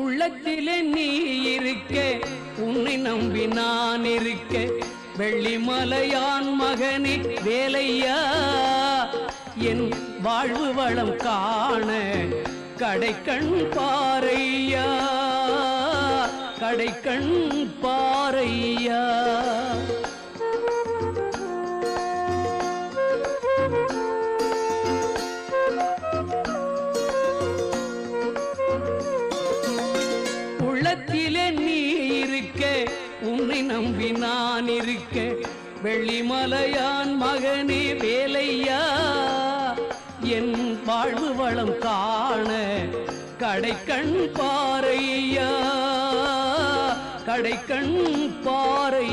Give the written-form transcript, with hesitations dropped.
உள்ளத்திலே நீ இருக்க, உன்னை நம்பி நான் இருக்க, வெள்ளிமலையான் மகனே வேலையா, என் வாழ்வு வளம் காண கடைக்கண் பாரையா, கடைக்கண் பாரையா. உள்ளத்திலே நீ இருக்க, உன்னை நம்பி நான் இருக்க, வெள்ளிமலையான் மகனே வேலையா, என் வாழ்வு வளம் காண கடைக்கண் பாரையா, கடைக்கண் பாரை.